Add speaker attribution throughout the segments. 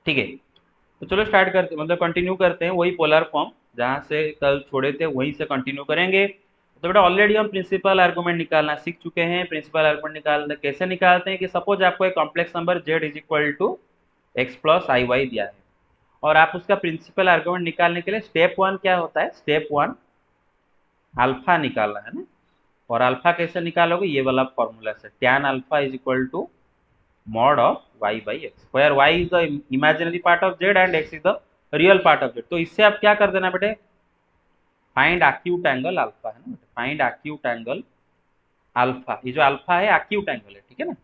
Speaker 1: ठीक है, तो चलो स्टार्ट करते, मतलब कंटिन्यू करते हैं वही पोलर फॉर्म जहाँ से कल छोड़े थे वहीं से कंटिन्यू करेंगे। तो बेटा ऑलरेडी हम प्रिंसिपल आर्गूमेंट निकालना सीख चुके हैं। प्रिंसिपल आर्गूमेंट निकालना कैसे निकालते हैं कि सपोज आपको एक complex number z is equal to x plus i y दिया है, और आप उसका प्रिंसिपल आर्गूमेंट निकालने के लिए स्टेप वन क्या होता है, स्टेप वन अल्फा निकालना है ना। और अल्फा कैसे निकालोगे, ये वाला फॉर्मूला से tan alpha is equal to mod of y by x, where y is the imaginary part of z and x is the real part of z। तो इससे आप क्या कर देना बेटे, फाइंड एक्यूट एंगल अल्फा है ना, फाइंड एक्यूट एंगल अल्फा, ये जो अल्फा है एक्यूट एंगल है, ठीक है ना।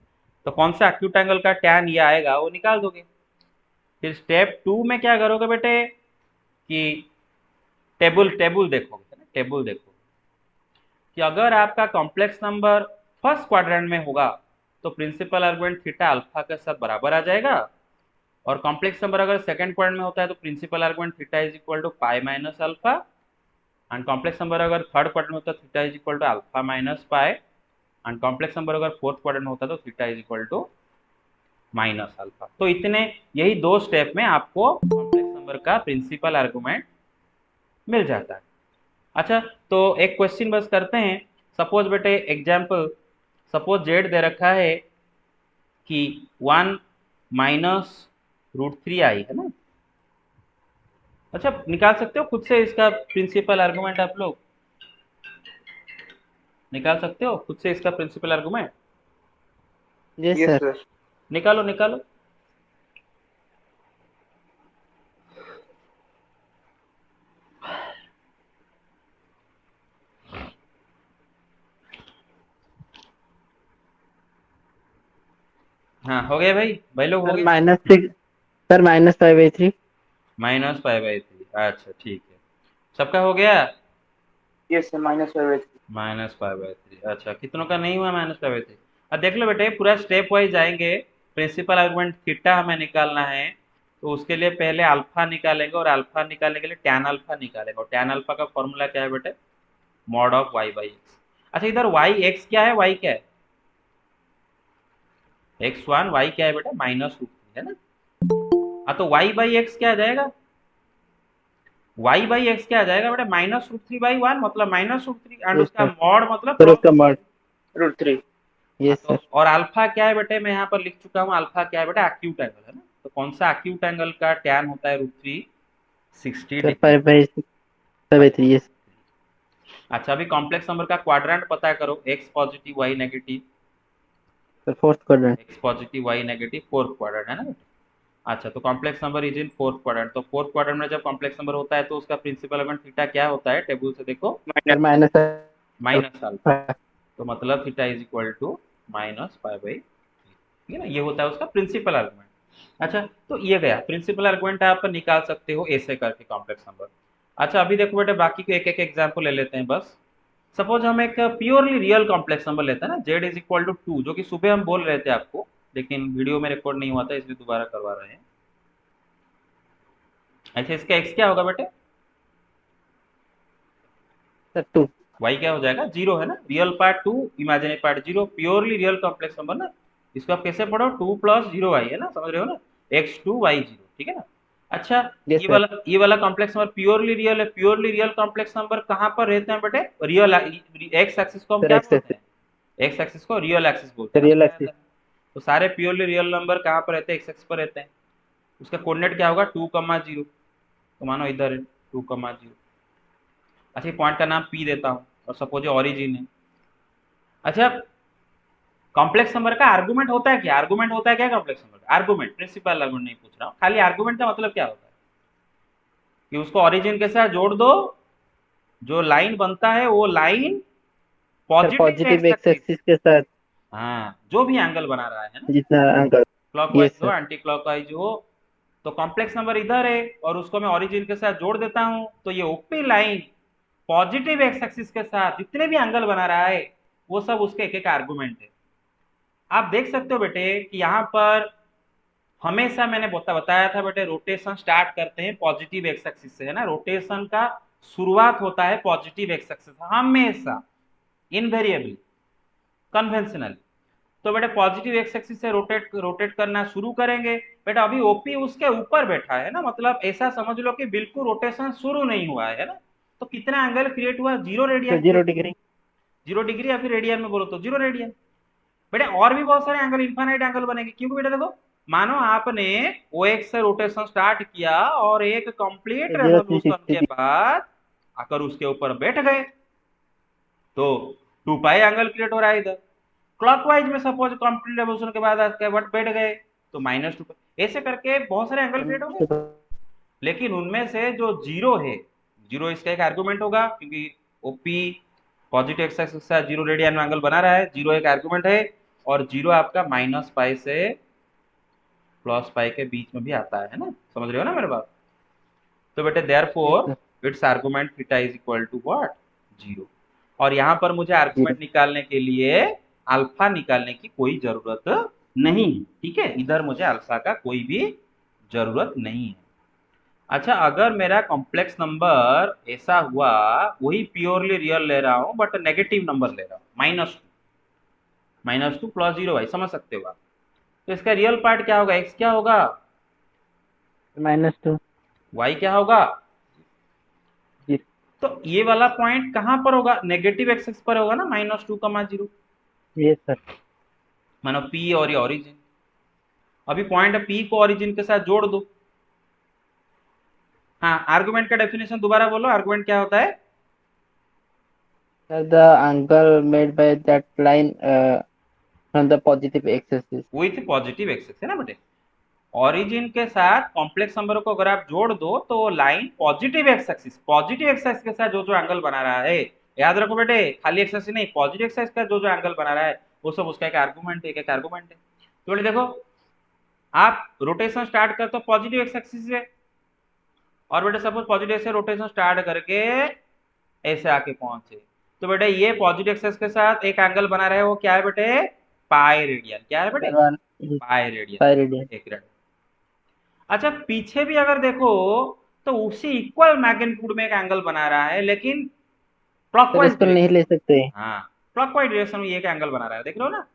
Speaker 1: तो कौन सा एक्यूट एंगल का टैन ये आएगा वो निकाल दोगे। फिर स्टेप टू में क्या करोगे बेटे कि टेबल टेबल देखोगे, है ना, टेबल देखोगे कि अगर आपका कॉम्प्लेक्स नंबर फर्स्ट क्वाड्रेंट में होगा तो प्रिंसिपल आर्गुमेंट थीटा अल्फा के साथ बराबर आ जाएगा, और कॉम्प्लेक्स नंबर अगर सेकंड क्वाड्रेंट में होता है तो principal argument theta is equal to pi minus alpha, and complex number अगर थर्ड क्वाड्रेंट में होता है theta is equal to alpha minus pi, and complex number अगर फोर्थ क्वाड्रेंट में होता है तो theta is equal to minus alpha. तो इतने, यही दो स्टेप में आपको कॉम्प्लेक्स नंबर का प्रिंसिपल आर्गुमेंट मिल जाता है। अच्छा, तो एक क्वेश्चन बस करते हैं। सपोज बेटे एग्जाम्पल, सपोज जेड दे रखा है कि 1 - √3i है ना। अच्छा, निकाल सकते हो खुद से इसका प्रिंसिपल आर्गुमेंट, आप लोग निकाल सकते हो खुद से इसका principal argument,
Speaker 2: yes
Speaker 3: yes
Speaker 2: sir.
Speaker 3: Sir.
Speaker 1: निकालो निकालो। हाँ हो गया भाई, भाई लोग हो
Speaker 2: सर
Speaker 1: गया।
Speaker 2: -6, सर -5/3।
Speaker 1: -5/3, अच्छा ठीक है, सबका हो गया।
Speaker 3: Yes sir, -5/3।
Speaker 1: -5/3, अच्छा कितनों का नहीं हुआ -5/3। अब देख लो बेटे पूरा स्टेप वाइज जाएंगे। प्रिंसिपल आर्गुमेंट थीटा हमें निकालना है, तो उसके लिए पहले अल्फा निकालेंगे, और अल्फा निकालने के लिए टैन अल्फा निकालेंगे, और टैन अल्फा का फॉर्मूला क्या है बेटे, mod of y by x. अच्छा इधर y x क्या है, y क्या है, x1, y क्या है बेटा -√3 है ना। हाँ तो y बाई एक्स क्या आ जाएगा, y बाई एक्स क्या आ जाएगा बेटा, -√3/1 मतलब -√3, एंड
Speaker 2: यस
Speaker 1: उसका
Speaker 2: सर।
Speaker 1: मॉड मतलब
Speaker 2: सर
Speaker 1: प्लस।
Speaker 2: उसका मॉड।
Speaker 3: √3।
Speaker 1: हाँ
Speaker 2: यस
Speaker 1: तो,
Speaker 2: सर।
Speaker 1: और अल्फा क्या है बेटे, मैं यहाँ पर लिख चुका हूँ, अल्फा क्या है बेटा, एक्यूट एंगल है ना। तो कौन सा एक्यूट एंगल का टैन होता है √3, 60
Speaker 2: सर
Speaker 1: डिग्री।
Speaker 2: 5/3 यस।
Speaker 1: अच्छा अभी कॉम्प्लेक्स नंबर का क्वाड्रेंट पता करो, x positive y negative,
Speaker 2: sir fourth quadrant.
Speaker 1: X positive y negative fourth quadrant है ना बेटा। अच्छा तो complex number is in fourth quadrant, तो फोर्थ क्वाड्रेंट में जब कॉम्प्लेक्स नंबर होता है तो उसका प्रिंसिपल एलिमेंट थीटा क्या होता है, टेबल से देखो,
Speaker 2: sir minus
Speaker 1: minus alpha.
Speaker 2: Alpha.
Speaker 1: तो मतलब थीटा इज इक्वल टू -5/3, ठीक है ना, ये होता है उसका प्रिंसिपल आर्गुमेंट। अच्छा, तो ये गया प्रिंसिपल आर्गुमेंट, आप निकाल सकते हो ऐसे करके कॉम्प्लेक्स नंबर। अच्छा अभी देखो बेटे बाकी के एक एक एग्जाम्पल ले लेते हैं बस। सपोज हम एक प्योरली रियल कॉम्प्लेक्स नंबर लेते हैं ना, z इज इक्वल टू 2, जो कि सुबह हम बोल रहे थे आपको, लेकिन वीडियो में रिकॉर्ड नहीं हुआ था इसलिए दोबारा करवा रहे हैं। अच्छा इसका x क्या होगा बेटे,
Speaker 2: सर 2।
Speaker 1: y क्या हो जाएगा, 0 है ना, real part 2, imaginary part 0, purely real complex number ना। इसको आप कैसे पढ़ो, 2 + 0i है ना, समझ रहे हो ना, x2y0, ठीक है ना। अच्छा,
Speaker 2: यस
Speaker 1: ये
Speaker 2: सर।
Speaker 1: वाला ये वाला कॉम्प्लेक्स नंबर प्योरली रियल है। प्योरली रियल कॉम्प्लेक्स नंबर कहाँ पर रहते हैं बेटे, रियल एक्स एक्सिस को हम
Speaker 2: सर
Speaker 1: क्या
Speaker 2: एक्स
Speaker 1: बोलते
Speaker 2: एक्सिस।
Speaker 1: हैं, एक्स एक्सिस को रियल एक्सिस बोलते
Speaker 2: सर
Speaker 1: हैं ना,
Speaker 2: रियल
Speaker 1: सुना
Speaker 2: एक्सिस।
Speaker 1: जाता है। तो सारे प्योरली रियल नंबर कहाँ पर रहते हैं, एक्स एक्सिस पर रहते हैं। उसका कोऑर्डिनेट क्या होगा, 2, 0, तो मानो इधर है 2, 0। अच्छा पॉइंट का नाम पी देता हूँ, और सपोज ऑरिजिन है। अच्छा, कॉम्प्लेक्स नंबर का आर्गुमेंट होता है क्या, आर्गुमेंट होता है क्या कॉम्प्लेक्स नंबर का आर्गुमेंट, प्रिंसिपल आर्गुमेंट नहीं पूछ रहा हूँ, खाली आर्गुमेंट का मतलब क्या होता है कि उसको ओरिजिन के साथ जोड़ दो, जो लाइन बनता है वो line
Speaker 2: sir
Speaker 1: positive
Speaker 2: positive
Speaker 1: x
Speaker 2: x
Speaker 1: axis,
Speaker 2: axis के साथ
Speaker 1: हाँ जो भी एंगल बना रहा है ना,
Speaker 2: जितना एंगल।
Speaker 1: क्लॉकवाइज
Speaker 2: यस
Speaker 1: हो
Speaker 2: सर।
Speaker 1: एंटी क्लॉकवाइज हो, तो कॉम्प्लेक्स नंबर इधर है और उसको मैं ओरिजिन के साथ जोड़ देता हूं, तो ये OP line positive x axis के साथ जितने भी एंगल बना रहा है वो सब उसके एक एक आर्गुमेंट है। आप देख सकते हो बेटे कि यहाँ पर हमेशा मैंने बताया था बेटे, रोटेशन स्टार्ट करते हैं पॉजिटिव एक्स एक्सिस से, है ना, रोटेशन का शुरुआत होता है पॉजिटिव एक्स एक्सिस हमेशा, इनवेरिएबली, कन्वेंशनली। तो बेटा पॉजिटिव एक्स एक्सिस से रोटेट करना शुरू करेंगे। बेटा अभी ओपी उसके ऊपर बैठा है ना, मतलब ऐसा समझ लो कि बिल्कुल रोटेशन शुरू नहीं हुआ है ना। तो कितना एंगल क्रिएट हुआ, 0
Speaker 2: तो
Speaker 1: रेडियन।
Speaker 2: 0 डिग्री।
Speaker 1: 0 डिग्री या फिर रेडियन में बोलो तो 0 रेडियन। बेटा और भी बहुत सारे एंगल, इनफाइनाइट एंगल बनेंगे, क्योंकि बेटा देखो मानो आपने ओ एक्स से रोटेशन स्टार्ट किया और एक कंप्लीट
Speaker 2: तो 0 360
Speaker 1: रेवोल्यूशन के बाद आकर उसके ऊपर बैठ गए तो 2 पाई एंगल क्रिएट हो रहा है इधर। क्लॉकवाइज में सपोज कंप्लीट रेवोल्यूशन के बाद आके बैठ गए तो -2 ऐसे करके बहुत सारे एंगल क्रिएट हो गए। लेकिन उनमें से जो 0 है, 0 इसका एक आर्गुमेंट होगा, क्योंकि ओपी पॉजिटिव एक्स एक्सिस के साथ 0 रेडियन में एंगल बना रहा है, 0 एक आर्गुमेंट है। और 0 आपका -पाई से +पाई के बीच में भी आता है ना, समझ रहे हो ना मेरे बात। तो बेटे therefore its argument theta is equal to what, 0। और यहाँ पर मुझे आर्गुमेंट निकालने के लिए अल्फा निकालने की कोई जरूरत नहीं है, ठीक है, इधर मुझे अल्फा का कोई भी जरूरत नहीं है। अच्छा, अगर मेरा कॉम्प्लेक्स नंबर ऐसा हुआ, वही प्योरली रियल ले रहा हूं बट नेगेटिव नंबर ले रहा हूं, -2 +0, भाई समझ सकते हो आप। तो इसका रियल पार्ट क्या होगा, x क्या होगा,
Speaker 2: -2।
Speaker 1: y क्या होगा।
Speaker 2: 0।
Speaker 1: तो ये वाला पॉइंट कहां पर होगा, नेगेटिव एक्सिस पर होगा ना, -2, 0।
Speaker 2: Yes sir.
Speaker 1: मानो p और ये ओरिजिन। अभी पॉइंट p को ओरिजिन के साथ जोड़ दो। हाँ, आर्गुमेंट का डेफिनेशन दोबारा बोलो, आर्गुमेंट क्या होता है।
Speaker 2: Sir, the angle made by that line from the positive x-axis.
Speaker 1: वही थी पॉजिटिव एक्सिस है ना बेटे। ओरिजिन के साथ कॉम्प्लेक्स नंबर को अगर आप जोड़ दो तो लाइन पॉजिटिव एक्स एक्सिस के साथ जो जो एंगल बना रहा है, याद रखो बेटे, खाली एक्स एक्सिस नहीं, पॉजिटिव एक्स एक्सिस का जो जो एंगल बना रहा है वो सब उसका एक आर्गुमेंट है, एक आर्गुमेंट है। तो बेटे देखो, आप रोटेशन स्टार्ट करते हो पॉजिटिव एक्स एक्सिस से, और बेटे सपोज पॉजिटिव से रोटेशन स्टार्ट करके ऐसे आके पहुंचे, तो बेटे ये पॉजिटिव एक्सिस के साथ एक एंगल बना रहे, वो क्या है बेटे, पाई रेडियन। क्या है बेटे,
Speaker 2: Sir, one
Speaker 1: pi radian,
Speaker 2: pi radian.
Speaker 1: एक रेडियन। अच्छा, पीछे भी अगर देखो तो उसी इक्वल मैग्नीट्यूड में एक एंगल बना रहा है, लेकिन
Speaker 2: सर
Speaker 1: क्लॉकवाइज
Speaker 2: इसको नहीं
Speaker 1: डायरेक्शन।
Speaker 2: ले सकते।
Speaker 1: हाँ, क्लॉकवाइज डायरेक्शन में ये एक एंगल बना रहा है, देख रहे हो ना।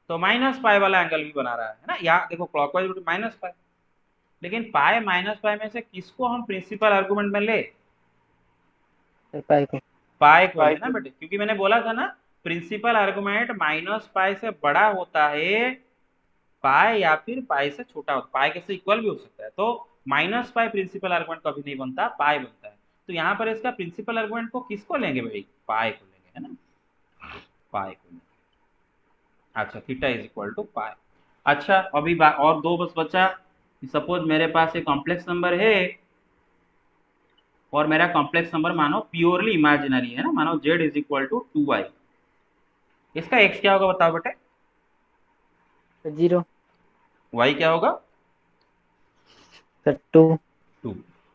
Speaker 1: तो -पाई वाला एंगल भी बना रहा है ना, यहाँ देखो क्लॉकवाइज -पाई। लेकिन पाई -पाई में से किसको हम प्रिंसिपल आर्गुमेंट में ले,
Speaker 2: सर पाई को।
Speaker 1: पाई को
Speaker 3: पाई
Speaker 1: लेना
Speaker 3: को।
Speaker 1: बेटे, क्योंकि मैंने बोला था ना प्रिंसिपल आर्गुमेंट -पाई से बड़ा होता है पाई, या फिर पाई से छोटा होता है, पाई के से इक्वल भी हो सकता है। तो -पाई प्रिंसिपल आर्गुमेंट कभी नहीं बनता, पाई बनता है। तो यहाँ पर इसका प्रिंसिपल आर्गुमेंट को किसको लेंगे भाई, पाई को लेंगे, है ना, पाई को लेंगे। अच्छा, थीटा इज इक्वल टू पाई। अच्छा, अभी और दो बस बचा। सपोज मेरे पास एक कॉम्प्लेक्स नंबर है, और मेरा कॉम्प्लेक्स नंबर मानो प्योरली इमेजिनरी है ना, मानो z is equal to 2i। इसका x क्या होगा बताओ बेटे,
Speaker 2: 0।
Speaker 1: y क्या होगा,
Speaker 2: सर 2।
Speaker 1: 2।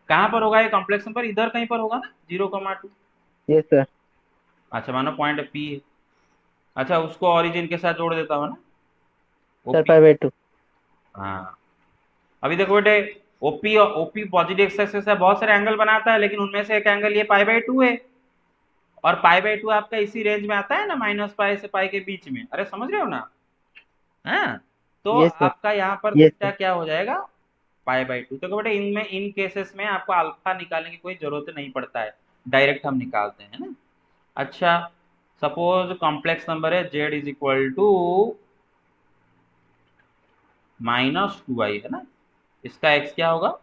Speaker 1: कहाँ पर होगा ये कॉम्प्लेक्स नंबर, इधर कहीं पर होगा ना, 0, 2।
Speaker 2: Yes sir.
Speaker 1: अच्छा, मानो पॉइंट P है। अच्छा, उसको ओरिजिन के साथ जोड़ देता हूँ ना,
Speaker 2: सर
Speaker 1: OP।
Speaker 2: pi/2।
Speaker 1: हाँ, अभी देखो बेटे, OP पॉजिटिव एक्सिस के साथ बहुत सारे एंगल बनाता है, लेकिन उनमें से एक एंगल ये पाई/2 है। और पाई/2 आपका इसी रेंज में आता है ना, -पाई से पाई के बीच में, अरे समझ रहे हो ना। हाँ, तो
Speaker 2: यस सर।
Speaker 1: आपका यहाँ पर
Speaker 2: यस
Speaker 1: थीटा
Speaker 2: सर।
Speaker 1: क्या हो जाएगा, पाई/2। तो बेटे इनमें, इन केसेस में आपको अल्फा निकालने की कोई जरूरत नहीं पड़ता है, डायरेक्ट हम निकालते हैं ना। अच्छा, सपोज कॉम्प्लेक्स नंबर है z is equal to -2i है ना, इसका x क्या होगा,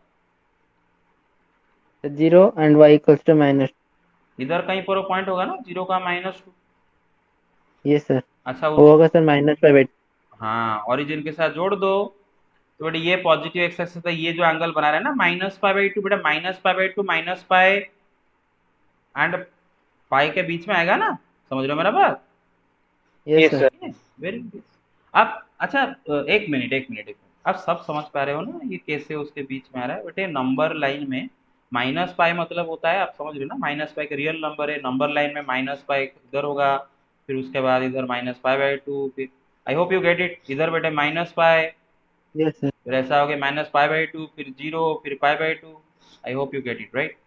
Speaker 2: 0 and y equals to -2।
Speaker 1: इधर कहीं पर वो पॉइंट होगा ना, 0 का -2।
Speaker 2: Yes sir.
Speaker 1: अच्छा,
Speaker 2: वो
Speaker 1: उस,
Speaker 2: होगा सर -pi/2।
Speaker 1: हाँ, ओरिजिन के साथ जोड़ दो। तो बेटा ये पॉजिटिव एक्स एक्सिस है, ये जो एंगल बना रहा है ना -पाई/2, बेटा -पाई/2 -पाई एंड पाई के बीच में आएगा ना, समझ रहे हो मेरा बात।
Speaker 2: Yes
Speaker 3: yes
Speaker 2: sir.
Speaker 3: Sir.
Speaker 1: Very good. अब अच्छा, एक मिनट, आप सब समझ पा रहे हो ना ये कैसे उसके बीच में आ रहा है बेटे, नंबर लाइन में -पाई मतलब होता है, आप समझ रहे हो ना, -पाई का रियल नंबर है, नंबर लाइन में -पाई इधर होगा, फिर उसके बाद इधर -पाई/2, फिर आई होप यू गेट इट, इधर बेटे -पाई,
Speaker 2: यस सर।
Speaker 1: फिर ऐसा हो गया -पाई/2, फिर 0, फिर पाई/2। I hope you get it right.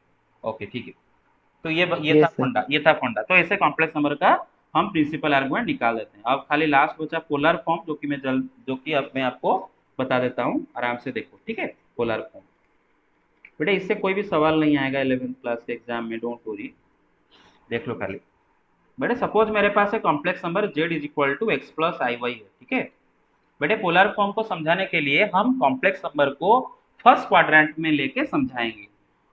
Speaker 1: Okay, ठीक है। तो ये था
Speaker 2: यस सर।
Speaker 1: फंडा, ये था फंडा। तो ऐसे कॉम्प्लेक्स नंबर का हम प्रिंसिपल आर्गुमेंट निकाल देते हैं। अब खाली लास्ट बचा पोलर फॉर्म, जो कि अब मैं आपको बता देता हूँ, आराम से देखो, ठीक है। पोलर फॉर्म बेटा इससे कोई भी सवाल नहीं आएगा 11th क्लास के एग्जाम में, डोंट वरी, देख लो खाली। बेटे सपोज मेरे पास एक complex number z is equal to x plus i y है, ठीक है। बेटे पोलर फॉर्म को समझाने के लिए हम कॉम्प्लेक्स नंबर को फर्स्ट क्वाड्रेंट में लेके समझाएंगे।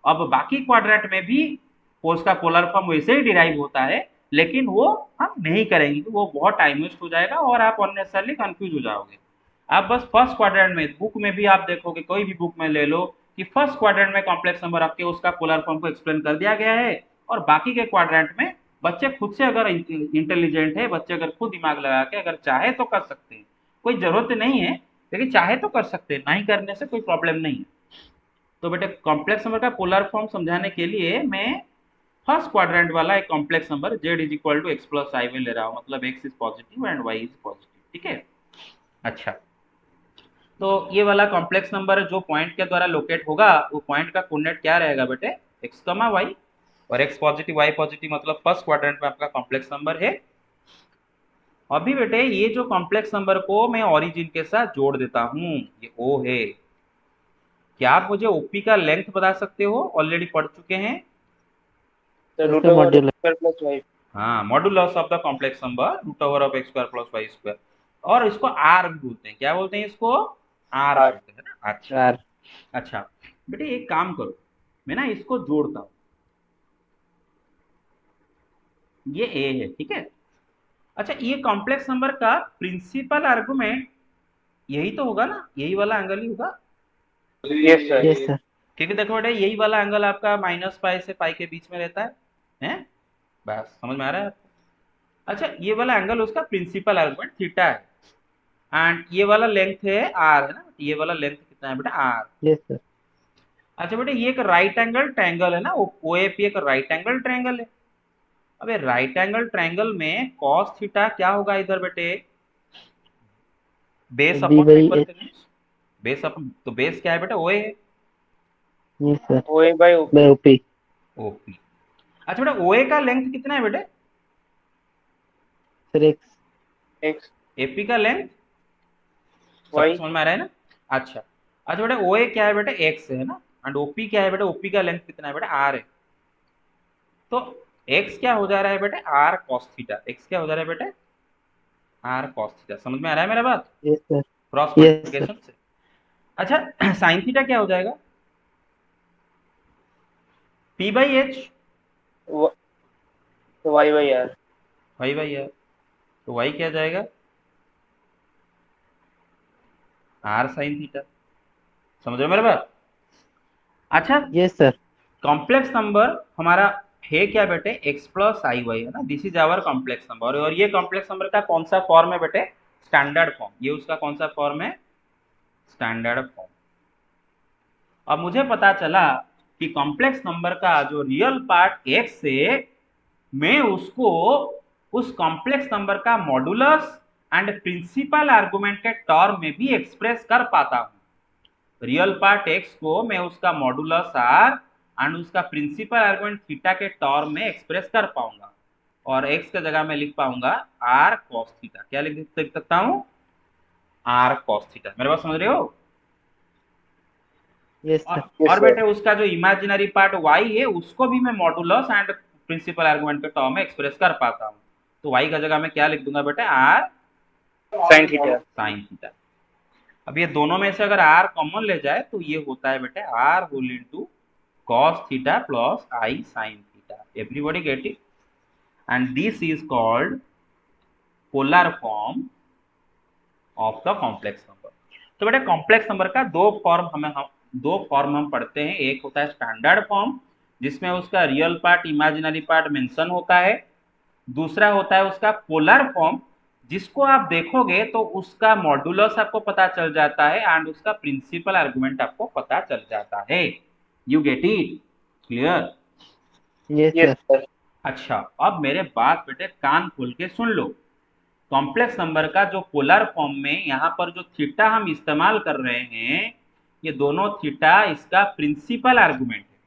Speaker 1: अब बाकी क्वाड्रेंट में भी उसका पोलर फॉर्म वैसे ही डिराइव होता है, लेकिन वो हम नहीं करेंगे, तो वो बहुत टाइम वेस्ट हो जाएगा और आप अननेसेसरली कंफ्यूज हो जाओगे। आप बस फर्स्ट क्वाड्रेंट में, बुक में भी आप देखोगे, कोई भी बुक में ले लो कि फर्स्ट क्वाड्रेंट में कॉम्प्लेक्स नंबर रख के उसका पोलर फॉर्म को एक्सप्लेन कर दिया गया है, और बाकी के क्वाड्रेंट में बच्चे खुद से अगर इंटेलिजेंट है, बच्चे अगर खुद दिमाग लगा के अगर चाहे तो कर सकते हैं, कोई जरूरत नहीं है, लेकिन चाहे तो कर सकते हैं, नहीं करने से कोई प्रॉब्लम नहीं है। तो बेटे कॉम्प्लेक्स नंबर का पोलर फॉर्म समझाने के लिए मैं फर्स्ट क्वाड्रेंट वाला एक complex number z is equal to x plus I ले रहा हूँ, मतलब x is positive and y is positive, ठीक है। अच्छा, तो ये वाला कॉम्प्लेक्स नंबर जो पॉइंट के द्वारा लोकेट होगा, वो पॉइंट का कोऑर्डिनेट क्या रहेगा बेटे, x, y, और x पॉजिटिव y पॉजिटिव, मतलब फर्स्ट क्वाड्रेंट में आपका कॉम्प्लेक्स नंबर है। अभी बेटे ये जो कॉम्प्लेक्स नंबर को मैं ओरिजिन के साथ जोड़ देता हूँ, ये O है। क्या आप मुझे OP का लेंथ बता सकते हो, ऑलरेडी पढ़ चुके हैं।
Speaker 3: Root over X square plus Y.
Speaker 1: हाँ, modulus of the complex number root over of X square plus Y square, और इसको आर भी बोलते हैं, क्या बोलते हैं इसको, आर बोलते हैं ना। अच्छा अच्छा बेटे एक काम करो, मैं ना इसको जोड़ता हूँ, ये ए है, ठीक है। अच्छा, ये कॉम्प्लेक्स नंबर का प्रिंसिपल आर्गुमेंट यही तो होगा ना, यही वाला एंगल ही होगा।
Speaker 3: Yes sir.
Speaker 1: क्योंकि देखो बेटा यही वाला एंगल आपका माइनस पाई से पाई के बीच में रहता है, हैं? बस समझ में आ रहा है आपको। अच्छा, ये वाला एंगल उसका प्रिंसिपल आर्गुमेंट थीटा है, एंड ये वाला लेंथ है आर, है ना, ये वाला लेंथ कितना है बेटा, आर।
Speaker 2: Yes sir.
Speaker 1: अच्छा बेटा ये एक राइट एंगल ट्रायंगल है ना, OAP एक राइट एंगल ट्रायंगल है। अब ये राइट एंगल ट्रायंगल में कॉस थीटा क्या होगा इधर बेटे, base upon hypotenuse, base upon, तो बेस क्या है बेटा, OA है।
Speaker 2: Yes sir.
Speaker 3: OA by
Speaker 2: OP।
Speaker 1: OP। अच्छा बेटा OA का लेंथ कितना है बेटे,
Speaker 2: सर
Speaker 3: एक्स।
Speaker 1: AP का लेंथ
Speaker 3: वाई।
Speaker 1: समझ में आ रहा है ना। अच्छा अच्छा बेटा OA क्या है बेटा, x है ना, एंड OP क्या है बेटा, OP का लेंथ कितना है बेटा, r है। तो x क्या हो जा रहा है बेटे, r cos थीटा, x क्या हो जा रहा है बेटे, r cos थीटा। समझ में आ रहा है मेरा बात,
Speaker 2: yes sir.
Speaker 1: Cross
Speaker 2: yes
Speaker 1: multiplication से। अच्छा साइन थीटा क्या हो जाएगा, p by h,
Speaker 3: y by r.
Speaker 1: y by r, तो y क्या जाएगा, r साइन थीटा। समझ रहे हो मेरा बात। अच्छा
Speaker 2: यस सर।
Speaker 1: कॉम्प्लेक्स नंबर हमारा है क्या बेटे, x प्लस आई वाई, है ना, this is our complex number. और ये कॉम्प्लेक्स नंबर का कौन सा फॉर्म है बेटे, स्टैंडर्ड फॉर्म, ये उसका कौन सा फॉर्म है, स्टैंडर्ड फॉर्म। अब मुझे पता चला कि कॉम्प्लेक्स नंबर का जो रियल पार्ट x है, मैं उसको उस कॉम्प्लेक्स नंबर का मॉडुलस एंड प्रिंसिपल आर्गुमेंट के टर्म में भी एक्सप्रेस कर पाता हूं। रियल पार्ट x को मैं उसका मॉडुलस r एंड उसका प्रिंसिपल आर्गुमेंट थीटा के टर्म में एक्सप्रेस कर पाऊंगा, और x की जगह में लिख पाऊंगा r cos थीटा। क्या लिख सकता हूं, r cos थीटा। मेरे बात समझ रहे हो।
Speaker 2: Yes sir.
Speaker 1: और बेटे उसका जो इमेजिनरी पार्ट y है उसको भी मैं मॉडुलस एंड प्रिंसिपल आर्गुमेंट के टर्म में एक्सप्रेस कर पाता हूँ, तो y का जगह में क्या लिख दूंगा बेटे, r
Speaker 3: sine theta.
Speaker 1: Sine theta. अब ये दोनों में से अगर r कॉमन ले जाए तो ये होता है बेटे r whole into cos theta plus i sin theta. Everybody get it, and this is called polar form of the complex number. तो बेटे कॉम्प्लेक्स नंबर का दो फॉर्म हम पढ़ते हैं, एक होता है स्टैंडर्ड फॉर्म जिसमें उसका real part imaginary part mention होता है, दूसरा होता है उसका पोलर फॉर्म जिसको आप देखोगे तो उसका मॉडुलस आपको पता चल जाता है एंड उसका प्रिंसिपल आर्गुमेंट आपको पता चल जाता है। You get it, clear.
Speaker 2: Yes sir.
Speaker 1: अच्छा अब मेरे बात बेटे कान खोल के सुन लो, कॉम्प्लेक्स नंबर का जो पोलर फॉर्म में यहाँ पर जो थीटा हम इस्तेमाल कर रहे हैं, ये दोनों थीटा इसका प्रिंसिपल आर्गुमेंट है,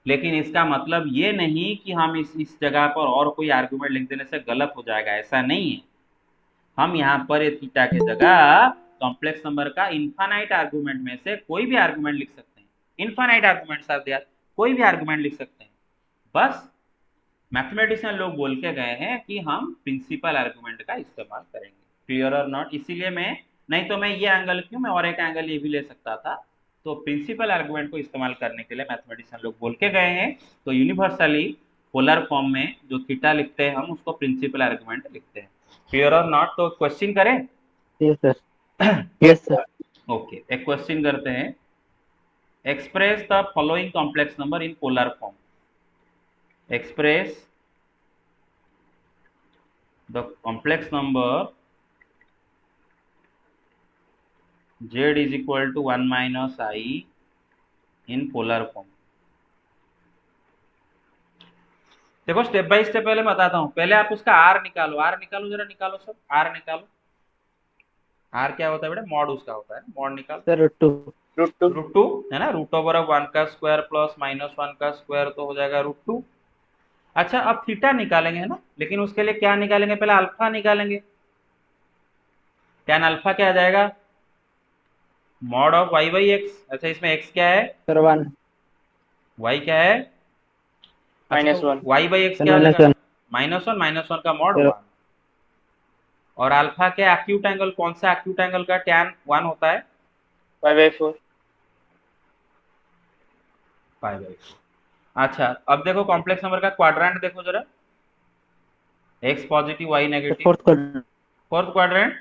Speaker 1: लेकिन इसका मतलब ये नहीं कि हम इस जगह पर और कोई आर्गुमेंट लिख देने से गलत हो जाएगा, ऐसा नहीं है। हम यहाँ पर ये थीटा के जगह कॉम्प्लेक्स नंबर का इनफाइनाइट आर्गुमेंट में से कोई भी आर्गुमेंट लिख सकते हैं। इनफाइनाइट आर्गुमेंट साथ दिया, कोई भी आर्गुमेंट लिख सकते हैं। बस मैथमेटिशियन लोग बोल के गए हैं कि हम प्रिंसिपल आर्गुमेंट का इस्तेमाल करेंगे। क्लियर और नॉट? इसीलिए मैं, नहीं तो मैं ये एंगल क्यों, मैं और एक एंगल ये भी ले सकता था। तो प्रिंसिपल आर्गुमेंट को इस्तेमाल करने के लिए मैथमेटिशियन लोग बोल के गए हैं। तो यूनिवर्सली पोलर फॉर्म में जो थीटा लिखते हैं हम उसको प्रिंसिपल आर्गुमेंट लिखते हैं। क्लियर और नॉट? तो क्वेश्चन करें?
Speaker 2: Yes, sir. Yes, sir.
Speaker 1: Okay, एक क्वेश्चन करते हैं। Express the following complex number in polar form. Express the complex number z is equal to 1 minus I in polar form। देखो step by step पहले बताता हूँ। पहले आप उसका r निकालो, r निकालो, जरा निकालो सब, r निकालो। r क्या होता है बेटा? मॉड उसका होता है, मॉड निकालो।
Speaker 2: Sir, root 2.
Speaker 3: √2
Speaker 1: √2 है ना, रूट ओवर ऑफ 1 का स्क्वायर प्लस -1 का स्क्वायर तो हो जाएगा √2। अच्छा, अब थीटा निकालेंगे है ना, लेकिन उसके लिए क्या निकालेंगे? पहले अल्फा निकालेंगे। tan अल्फा क्या आ जाएगा? Mod of y by x. अच्छा, इसमें x क्या है?
Speaker 2: Sir, 1.
Speaker 1: y क्या है? अच्छा, तो
Speaker 3: -1
Speaker 1: y बाई एक्स
Speaker 2: Sir,
Speaker 1: क्या हो जाएगा?
Speaker 2: -1.
Speaker 1: -1 का मॉड
Speaker 2: Sir,
Speaker 1: 1। और अल्फा के एक्यूट एंगल, कौन सा एक्यूट एंगल का tan 1 होता है?
Speaker 3: π/4
Speaker 1: π/4। अच्छा, अब देखो कॉम्प्लेक्स नंबर का क्वाड्रेंट देखो जरा। x positive y
Speaker 2: the
Speaker 1: negative.
Speaker 2: fourth quadrant.
Speaker 1: Fourth quadrant.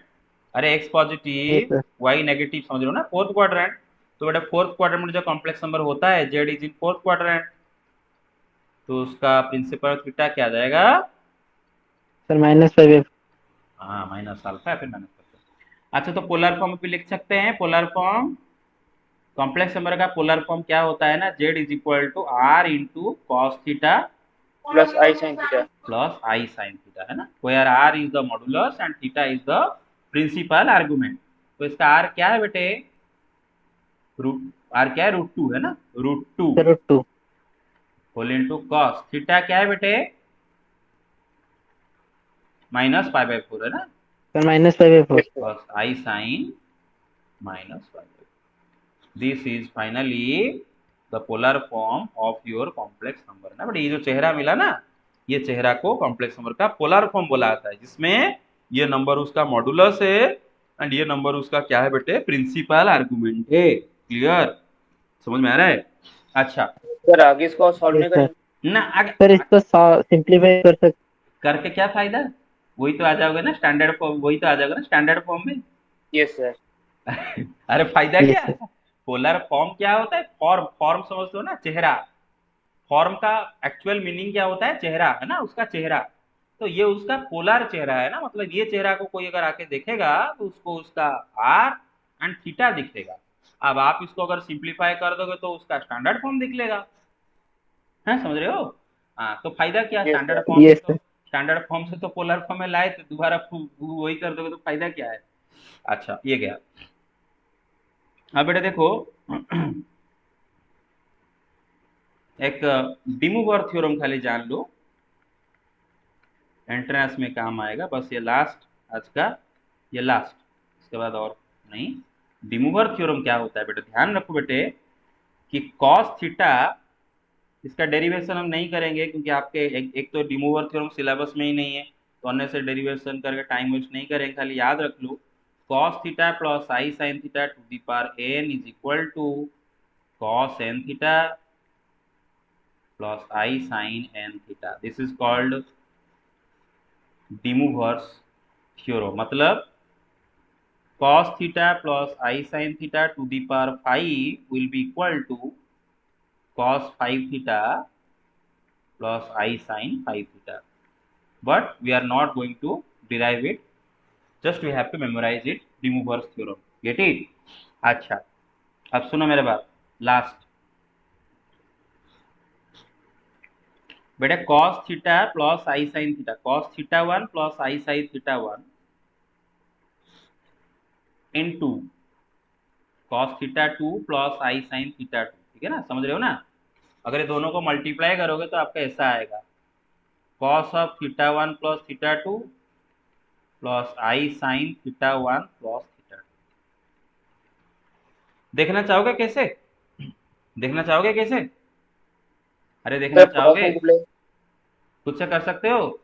Speaker 1: अरे x
Speaker 2: Yes,
Speaker 1: positive
Speaker 2: sir.
Speaker 1: y negative, समझ रहे हो ना? Fourth quadrant. तो बेटा फोर्थ क्वाड्रेंट में जो कॉम्प्लेक्स नंबर होता है z is in fourth quadrant, तो उसका प्रिंसिपल थीटा क्या आ जाएगा?
Speaker 2: Sir, -5/4.
Speaker 1: हाँ, माइनस अल्फा फिर माइनस। अच्छा, तो पोलर फॉर्म भी लिख सकते हैं। पोलर फॉर्म, कॉम्प्लेक्स नंबर का पोलर फॉर्म क्या होता है ना? z is equal to r into cos theta
Speaker 3: + I sin θ
Speaker 1: plus I sine theta, है ना? Where r is the modulus and theta is the principal argument. तो इसका r क्या है बेटे? रूट, r क्या है? √2 है ना? √2
Speaker 2: Sir, root 2.
Speaker 1: Whole into cos theta क्या है बेटे? -π/4 है ना?
Speaker 2: Sir, -5/4.
Speaker 1: Plus I sine -π/4। This is finally the polar form of your complex number ना। बट ये जो चेहरा मिला ना, ये चेहरा को कॉम्प्लेक्स नंबर का पोलर फॉर्म बोला जाता है, जिसमें ये नंबर उसका मॉडुलस है एंड ये नंबर उसका क्या है बेटे? प्रिंसिपल आर्गुमेंट है। क्लियर? समझ में आ रहा है? अच्छा,
Speaker 3: सर आगे इसको सॉल्व नहीं
Speaker 2: Yes, sir.
Speaker 3: करेंगे?
Speaker 1: ना आगे
Speaker 2: Sir, इसको सिंप्लीफाई कर सकते.
Speaker 1: करके क्या फायदा? वही तो आ जाओगे ना स्टैंडर्ड फॉर्म, वही तो आ जाओगे ना स्टैंडर्ड फॉर्म में।
Speaker 3: Yes sir.
Speaker 1: अरे फायदा
Speaker 2: Yes,
Speaker 1: क्या?
Speaker 2: sir.
Speaker 1: पोलर फॉर्म क्या होता है? फॉर्म, फॉर्म समझते हो ना? चेहरा। फॉर्म का एक्चुअल मीनिंग क्या होता है? चेहरा, है ना? उसका चेहरा। तो ये उसका पोलर चेहरा है ना, मतलब ये चेहरा को कोई अगर आके देखेगा तो उसको उसका आर एंड थीटा दिखेगा। अब आप इसको अगर सिंप्लीफाई कर दोगे तो उसका स्टैंडर्ड फॉर्म दिख लेगा। है, समझ रहे हो? हाँ, तो फायदा क्या?
Speaker 3: Yes
Speaker 1: standard
Speaker 3: sir.
Speaker 1: फॉर्म से
Speaker 2: Yes,
Speaker 1: तो,
Speaker 2: sir.
Speaker 1: स्टैंडर्ड फॉर्म से तो पोलर फॉर्म में लाए तो दोबारा वही कर दोगे तो फायदा क्या है? अच्छा, ये गया। अब बेटा देखो एक डिमूवर थ्योरम खाली जान लो, एंट्रेंस में काम आएगा। बस ये लास्ट आज का, ये लास्ट, इसके बाद और नहीं। डिमूवर थ्योरम क्या होता है बेटा? ध्यान रखो बेटे कि कॉस थीटा, इसका डेरिवेशन हम नहीं करेंगे क्योंकि आपके एक तो डिमूवर थ्योरम सिलेबस में ही नहीं है, तो अन्य से डेरिवेशन करके टाइम वेस्ट नहीं करेंगे। खाली याद रख लो, cos theta plus I sine theta to the power n is equal to cos n theta plus I sine n theta. This is called De Moivre's theorem. मतलब cos theta plus I sin theta to the power 5 will be equal to cos 5 theta plus I sin 5 theta. But we are not going to derive it, just we have to memorize it, removers theorem. Get it? अच्छा, अब सुनो मेरे बात। Last बेटा, cos theta plus I sin theta, cos theta 1 plus I sin theta 1 into cos theta 2 plus I sin theta 2। ठीक है ना? समझ रहे हो ना? अगर ये दोनों को मल्टीप्लाई करोगे तो आपका ऐसा आएगा, cos of theta one plus theta two plus I sine theta one plus theta to. देखना चाहोगे कैसे? देखना चाहोगे कैसे? अरे देखना
Speaker 3: सर क्रॉस
Speaker 1: चाहोगे?
Speaker 3: मल्टीप्लाई।
Speaker 1: खुद से कर सकते हो?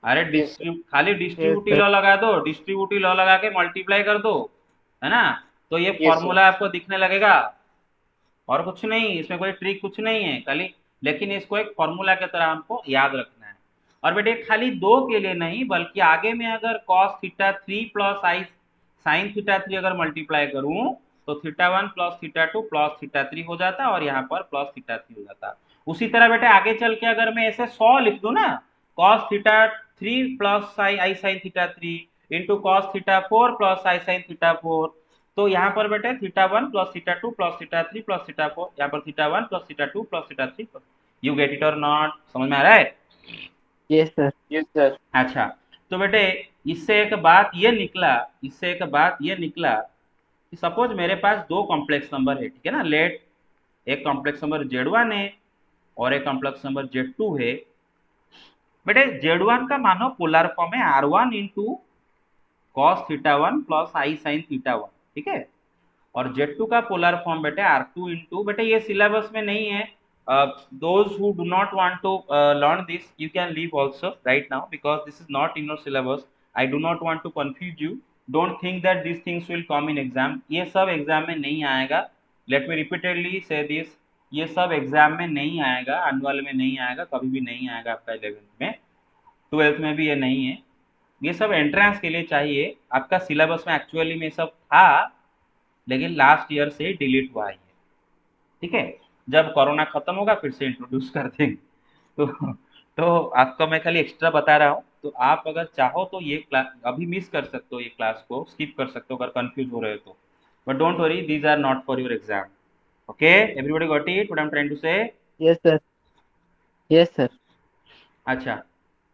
Speaker 1: अरे
Speaker 3: यस सर।
Speaker 1: खाली
Speaker 2: Yes,
Speaker 1: डिस्ट्रीब्यूटिव
Speaker 2: sir.
Speaker 1: लॉ लगा दो, डिस्ट्रीब्यूटिव लॉ लगा के मल्टीप्लाई कर दो, है ना? तो ये
Speaker 3: यस सर।
Speaker 1: फॉर्मूला आपको दिखने लगेगा, और कुछ नहीं, इसमें कोई ट्रिक कुछ नहीं है खाली, लेकिन इसको एक फॉर्मूला की तरह हमको याद रखना है। और बेटे खाली दो के लिए नहीं, बल्कि आगे में अगर cos थीटा थ्री प्लस आई साइन थीटा थ्री अगर मल्टीप्लाई करूं तो theta one plus theta two plus theta three हो जाता, और यहाँ पर प्लस थीटा थ्री हो जाता। उसी तरह बेटे आगे चल के अगर मैं ऐसे 100 लिख दूं ना, cos थीटा थ्री प्लस आई sine theta three into cos theta four plus आई साइन थीटा फोर, तो यहाँ पर बेटे theta one plus theta two plus theta three plus theta four, यहाँ पर theta one plus theta two plus theta three. You get it और not? समझ में आ रहा है?
Speaker 2: Yes, sir.
Speaker 3: Yes sir.
Speaker 1: अच्छा, तो बेटे इससे एक बात ये निकला, इससे एक बात ये निकला कि सपोज मेरे पास दो कॉम्प्लेक्स नंबर है, ठीक है ना, लेट एक कॉम्प्लेक्स नंबर Z1 है और एक कॉम्प्लेक्स नंबर Z2 है। बेटे Z1 का मानो पोलर फॉर्म है R1 into cos theta one plus आई साइन थीटा वन, ठीक है? और Z2 का पोलर फॉर्म बेटे R2 इंटू, बेटे ये सिलेबस में नहीं है, those who do not want to learn this you can leave also right now because this is not in your syllabus. I do not want to confuse you, don't think that this things will come in exam, ये सब exam में नहीं आएगा। Let me repeatedly say this, ये सब exam में नहीं आएगा, एनुअल में नहीं आएगा, कभी भी नहीं आएगा आपका 11th में, 12th में भी ये नहीं है, ये सब एंट्रेंस के लिए चाहिए। आपका सिलेबस में एक्चुअली में सब था, लेकिन लास्ट ईयर से डिलीट हुआ है, ठीक है? जब कोरोना खत्म होगा फिर से इंट्रोड्यूस कर देंगे। तो आपको मैं खाली एक्स्ट्रा बता रहा हूँ, तो आप अगर चाहो तो ये क्लास अभी मिस कर सकते हो, ये क्लास को स्किप कर सकते हो अगर कंफ्यूज हो रहे हो तो, but don't worry, these are not for your exam. Okay, everybody got it what I am trying to say?
Speaker 2: Yes, sir. Yes, sir.
Speaker 1: अच्छा,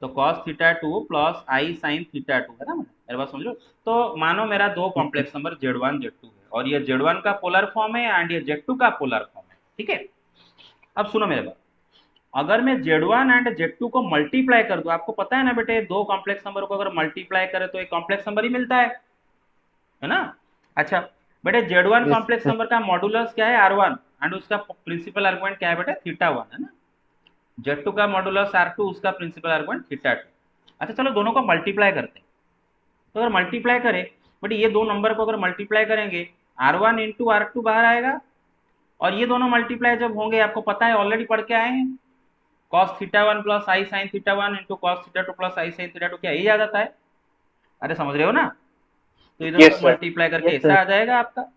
Speaker 1: तो cos थीटा टू प्लस आई साइन थीटा टू है ना, मेरे बात समझ लो। तो मानो मेरा दो कॉम्प्लेक्स नंबर Z1 Z2 है, और ये Z1 का पोलर फॉर्म है एंड ये Z2 का पोलर फॉर्म है, ठीक है? अब सुनो मेरे बात, अगर मैं Z1 एंड Z2 को मल्टीप्लाई कर दूं, आपको पता है ना बेटे, दो कॉम्प्लेक्स नंबर को अगर मल्टीप्लाई करे तो एक कॉम्प्लेक्स नंबर ही मिलता है ना? अच्छा बेटे, Z1
Speaker 2: Yes,
Speaker 1: complex
Speaker 2: sir.
Speaker 1: Number का मॉडुलस क्या है? R1, एंड उसका प्रिंसिपल आर्गुमेंट क्या है बेटे? थीटा वन, है ना? Z2 का मॉडुलस R2, उसका प्रिंसिपल आर्गुमेंट थीटा टू। अच्छा चलो दोनों को मल्टीप्लाई करते हैं, तो अगर मल्टीप्लाई करें, बट ये दो नंबर को अगर मल्टीप्लाई करेंगे, R1 इंटू R2 बाहर आएगा, और ये दोनों मल्टीप्लाई जब होंगे, आपको पता है ऑलरेडी पढ़ के आए हैं, cos थीटा वन प्लस आई sine theta one into cos theta two plus आई साइन थीटा टू, क्या यही आ जाता है? अरे समझ रहे हो ना? तो ये दोनों
Speaker 3: यस
Speaker 1: को
Speaker 3: सर।
Speaker 1: मल्टीप्लाई करके
Speaker 2: Yes,
Speaker 1: ऐसा
Speaker 2: sir.
Speaker 1: आ जाएगा आपका।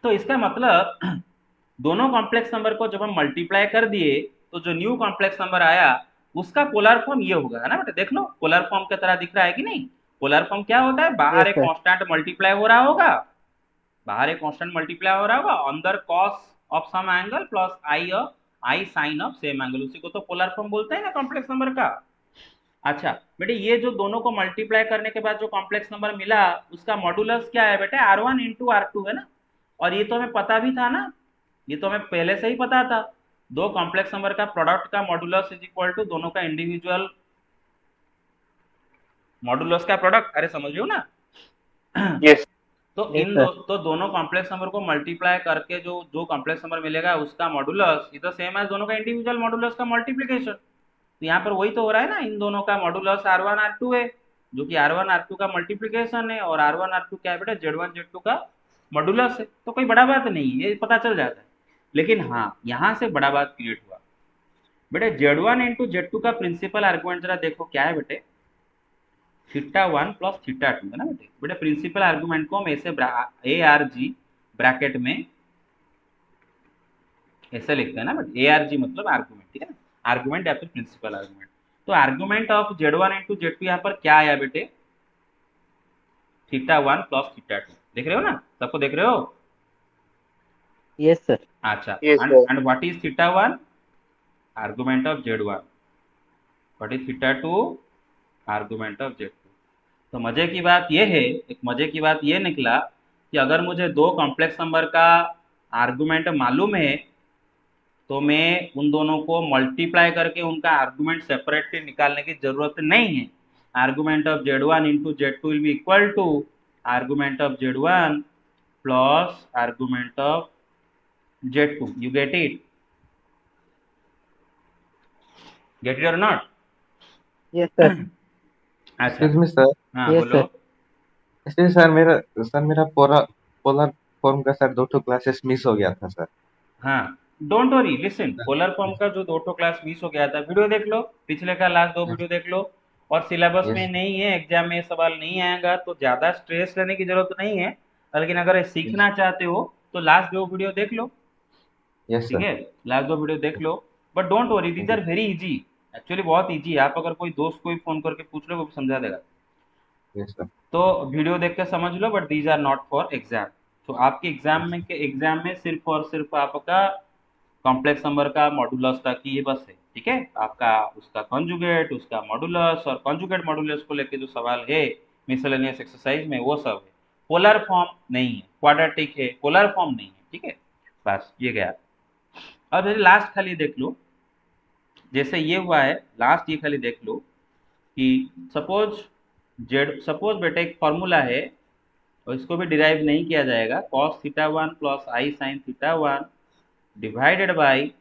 Speaker 1: तो इसका मतलब दोनों कॉम्प्लेक्स नंबर को जब हम मल्टीप्लाई कर दिए, तो जो न्यू कॉम्प्लेक्स नंबर आया उसका पोलर फॉर्म ये होगा, है ना बेटा? देख लो पोलर फॉर्म की तरह दिख रहा है कि नहीं? पोलर फॉर्म क्या होता है? बाहर
Speaker 2: Yes,
Speaker 1: एक
Speaker 2: sir.
Speaker 1: कांस्टेंट मल्टीप्लाई हो रहा होगा, बाहर एक कांस्टेंट मल्टीप्लाई हो रहा होगा, अंदर cos of some angle plus I sine of same angle, उसी को तो पोलर फॉर्म बोलते हैं ना कॉम्प्लेक्स नंबर का। अच्छा बेटे, ये जो दोनों को मल्टीप्लाई करने के बाद जो कॉम्प्लेक्स नंबर मिला, उसका मॉडुलस क्या है बेटे? R1 इंटू R2, है ना? और ये तो हमें पता भी था ना, ये तो हमें पहले से ही पता था, दो कॉम्प्लेक्स नंबर का प्रोडक्ट का मॉडुलस इज इक्वल टू दोनों का इंडिविजुअल मॉडुलस का प्रोडक्ट। अरे समझ रहे हो ना?
Speaker 3: यस।
Speaker 1: तो
Speaker 2: Yes,
Speaker 1: इन
Speaker 2: sir.
Speaker 1: तो दोनों कॉम्प्लेक्स नंबर को मल्टीप्लाई करके जो जो कॉम्प्लेक्स नंबर मिलेगा उसका modulus is the same as दोनों का इंडिविजुअल मॉडुलस का मल्टीप्लिकेशन। तो यहाँ पर वही तो हो रहा है ना, इन दोनों का मॉडुलस R1 R2 है, जो कि R1 R2 का मल्टीप्लिकेशन है, और R1 R2 क्या है बेटा? Z1 Z2 का मॉडुलस है। तो कोई बड़ा बात नहीं, ये पता चल जाता है। लेकिन हाँ, यहाँ से बड़ा बात क्रिएट हुआ बेटे, Z1 इंटू Z2 का प्रिंसिपल आर्गुमेंट जरा देखो क्या है बेटे? Theta one plus theta two, है ना बेटे? बेटे प्रिंसिपल आर्गुमेंट को हम ऐसे ARG ब्रैकेट में ऐसे लिखते हैं ना बेटे, ARG मतलब आर्गुमेंट, ठीक है ना? आर्गुमेंट या फिर प्रिंसिपल आर्गुमेंट। तो argument of Z1 into Z2 यहाँ पर क्या आया बेटे? Theta one plus theta to, देख रहे हो ना? सबको देख रहे हो?
Speaker 2: Yes, sir.
Speaker 1: अच्छा,
Speaker 3: yes
Speaker 1: and
Speaker 3: sir.
Speaker 1: and what is theta one? Argument of Z1. What is theta two? Argument of Z2. तो मजे की बात यह है, एक मजे की बात यह निकला कि अगर मुझे दो कॉम्प्लेक्स नंबर का आर्गुमेंट मालूम है तो मैं उन दोनों को मल्टीप्लाई करके उनका आर्गुमेंट सेपरेटली निकालने की जरूरत नहीं है। Argument of Z1 into Z2 will be equal to argument of Z1 plus argument of Z2। You get it? Get it और नॉट?
Speaker 2: Yes, sir.
Speaker 1: अच्छा,
Speaker 4: एक्सक्यूज मी सर।
Speaker 1: हाँ
Speaker 2: Yes,
Speaker 1: बोलो।
Speaker 2: sir.
Speaker 4: एक्चुअली सर मेरा पूरा polar form का sir 2 classes miss हो गया था सर।
Speaker 1: हाँ, don't worry, listen, polar form का जो 2 क्लास मिस हो गया था, वीडियो देख लो, पिछले का लास्ट 2 वीडियो देख लो। और सिलेबस में
Speaker 4: यस
Speaker 1: नहीं है, एग्जाम में ये सवाल नहीं आएगा, तो ज़्यादा स्ट्रेस लेने की जरूरत नहीं है। लेकिन अगर सीखना चाहते हो तो लास्ट 2 वीडियो देख लो,
Speaker 4: यस
Speaker 1: ठीक
Speaker 4: सर।
Speaker 1: है? लास्ट 2 वीडियो देख लो। But don't worry, these are very easy, actually बहुत इजी है। आप अगर कोई दोस्त को भी फ़ोन करके पूछ लो, वो भी समझा देगा।
Speaker 4: Yes sir.
Speaker 1: तो वीडियो देख के समझ लो, but these are not for exam. तो आपके एग्जाम में सिर्फ और सिर्फ आपका कॉम्प्लेक्स नंबर का मॉडुलस तक ही ये बस है, ठीक है? आपका उसका कॉन्जुगेट, उसका मॉडुलस और कॉन्जुगेट मॉडुलस को लेके जो सवाल है मिसलेनियस एक्सरसाइज में, वो सब है। पोलर फॉर्म नहीं है, क्वाड्रेटिक है, पोलर फॉर्म नहीं है, ठीक है? बस ये गया। अब जैसे लास्ट खाली देख लो, जैसे ये हुआ है लास्ट, ये खाली देख लो कि सपोज बेटा एक फॉर्मूला है और इसको भी डिराइव नहीं किया जाएगा, cos theta 1 plus I sine theta 1 divided by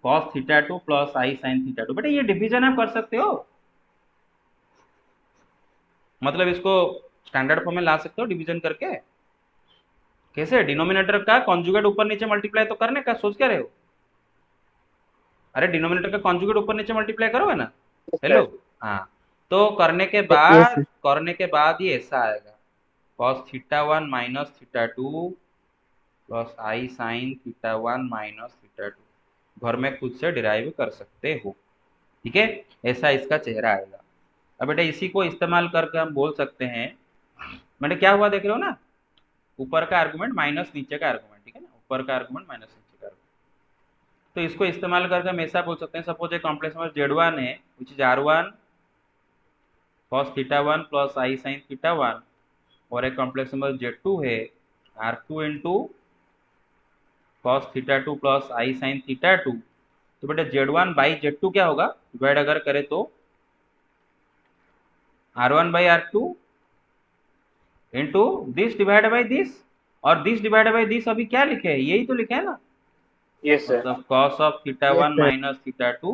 Speaker 1: cos theta 2 plus I sine theta 2। बेटा ये डिवीजन आप कर सकते हो, मतलब इसको स्टैंडर्ड फॉर्म में ला सकते हो डिवीजन करके। कैसे? डिनोमिनेटर का कॉन्जुगेट ऊपर नीचे मल्टीप्लाई तो करने का, सोच क्या रहे हो? अरे डिनोमिनेटर का कॉन्जुगेट ऊपर नीचे मल्टीप्लाई करोगे ना?
Speaker 3: Yes,
Speaker 1: hello,
Speaker 3: sir.
Speaker 1: हाँ। तो
Speaker 2: Yes, sir.
Speaker 1: करने के बाद ये ऐसा आएगा, cos theta 1 minus theta 2 plus आई साइन थीटा 1 माइनस थीटा 2। घर में खुद से डिराइव कर सकते हो, ठीक है? ऐसा इसका चेहरा आएगा। अब बेटा इसी को इस्तेमाल करके हम बोल सकते हैं, बेटा क्या हुआ देख रहे हो ना, ऊपर का आर्गुमेंट माइनस नीचे का आर्गुमेंट, ठीक है ना? ऊपर का आर्गुमेंट माइनस नीचे का आर्गुमेंट। तो इसको इस्तेमाल करके हम ऐसा बोल सकते हैं, सपोज एक कॉम्प्लेक्स नंबर Z1 है which is R1 cos theta 1 plus I sine theta 1, और एक कॉम्प्लेक्स नंबर Z2 है R2 into cos theta 2 plus आई साइन थीटा 2। तो बेटा Z1 बाई Z2 क्या होगा, डिवाइड अगर करें तो R1 by R2 into this divide by this, और दिस डिवाइड बाई दिस अभी क्या लिखे हैं, यही तो लिखे है ना,
Speaker 3: Yes, sir.
Speaker 1: मतलब cos of theta
Speaker 2: Yes,
Speaker 1: 1
Speaker 2: sir.
Speaker 1: Minus theta 2